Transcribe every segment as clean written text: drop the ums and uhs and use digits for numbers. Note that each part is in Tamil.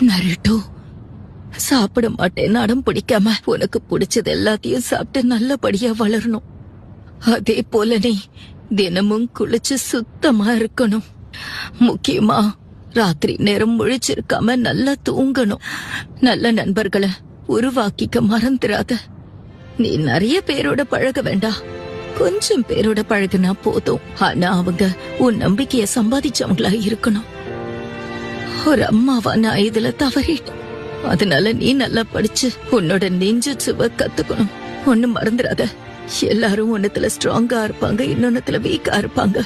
நருட்டோ, சாப்பிட மாட்டேன்னு அடம் பிடிக்காம உனக்கு பிடிச்சது எல்லாத்தையும் சாப்பிட்டு நல்லபடியா வளரணும். அதே போல நீ தினமும் குளிச்சு சுத்தமா இருக்கணும். முக்கியமா ராத்திரி நேரம் முழிச்சிருக்காம நல்லா தூங்கணும். நல்ல நண்பர்களை உருவாக்கிக்க மறந்துடாத. நீ நிறைய பேரோட பழக வேண்டாம், கொஞ்சம் பேரோட பழகுனா போதும். ஆனா அவங்க உன் நம்பிக்கைய சம்பாதிச்சவங்களா இருக்கணும். ஒரு அம்மாவா நான் இதுல தவறிட்டேன். அதனால நீ நல்லா படிச்சு உன்னோட நெஞ்சுச்சுவ கத்துக்கணும். ஒண்ணு மறந்துடாத, எல்லாரும் ஒன்னத்துல ஸ்ட்ராங்கா இருப்பாங்க, இன்னொன்னத்துல வீக்கா இருப்பாங்க.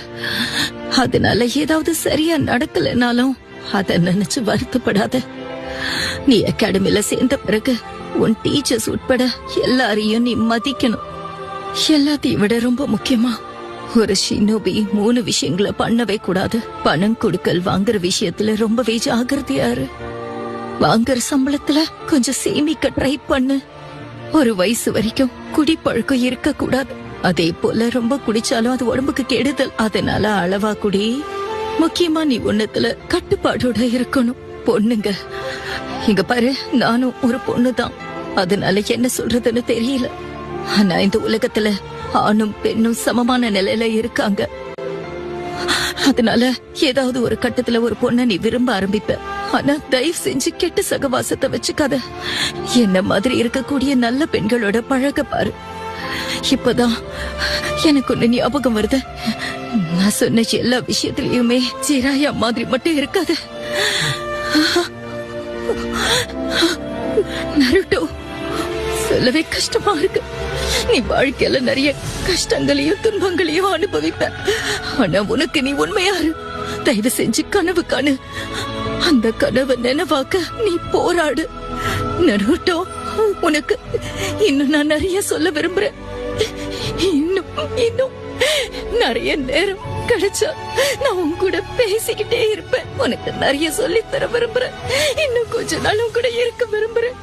அதனால ஏதாவது சரியா நடக்கலனாலும் அத நினைச்சு வருத்தப்படாத. நீ அகாடமில சேர்ந்த பிறகு உன் டீச்சர்ஸ் உட்பட எல்லாரையும் நீ மதிக்கணும். எல்லாத்தையும் விட ரொம்ப முக்கியமா ஒரு ஷினோபி 3 விஷயங்களை பண்ணவே கூடாது. பணம் கொடுக்கல் வாங்குற விஷயத்துல ரொம்பவே ஜாகிரதையா இரு. வாங்குற சம்பளத்துல கொஞ்சம் சேமிக்க ட்ரை பண்ணு. ஒரு வயசு வரைக்கும் குடிப்பழக்கம் இருக்க கூடாது. அதே போல ரொம்ப குடிச்சாலும் அது உடம்புக்கு கெடுதல். அதனால அளவா குடி. முக்கியமா நீ ஒன்னத்துல கட்டுப்பாடோட இருக்கணும். பொண்ணுங்க, இங்க பாரு, நானும் ஒரு பொண்ணுதான். அதனால என்ன சொல்றதுன்னு தெரியல. ஆனா இந்த உலகத்துல ஆணும் பெண்ணும் சமமான நிலையில இருக்காங்க. அதனால ஏதாவது ஒரு கட்டத்துல ஒரு பொண்ண நீ விரும்ப ஆரம்பிப்ப. ஆனா தயவு செஞ்சு கெட்ட சகவாசத்தை வச்சுக்காத. என்ன மாதிரி இருக்கக்கூடிய நல்ல பெண்களோட பழக பாரு. இப்பதான் எனக்கு ஒண்ணு ஞாபகம் வருது. நான் சொன்ன எல்லா விஷயத்திலயுமே ஜிராயா மாதிரி மட்டும் இருக்காது. நருட்டோ, சொல்லவே கஷ்டமா இருக்கு. நீ வாழ்க்கையில நிறைய கஷ்டங்களையும் துன்பங்களையும் அனுபவிப்ப. ஆனா உனக்கு நீ உண்மையாரு. தயவு செஞ்சு கனவு காணு. அந்த கனவை நினைவாக்க நீ போராடு. நருட்டோ, உனக்கு இன்னும் நான் நிறைய சொல்ல விரும்புறேன். இன்னும் நிறைய நேரம் கிடைச்சா நான் உன் கூட பேசிக்கிட்டே இருப்பேன். உனக்கு நிறைய சொல்லி தர விரும்புறேன். இன்னும் கொஞ்ச நாளும் கூட இருக்க விரும்புறேன்.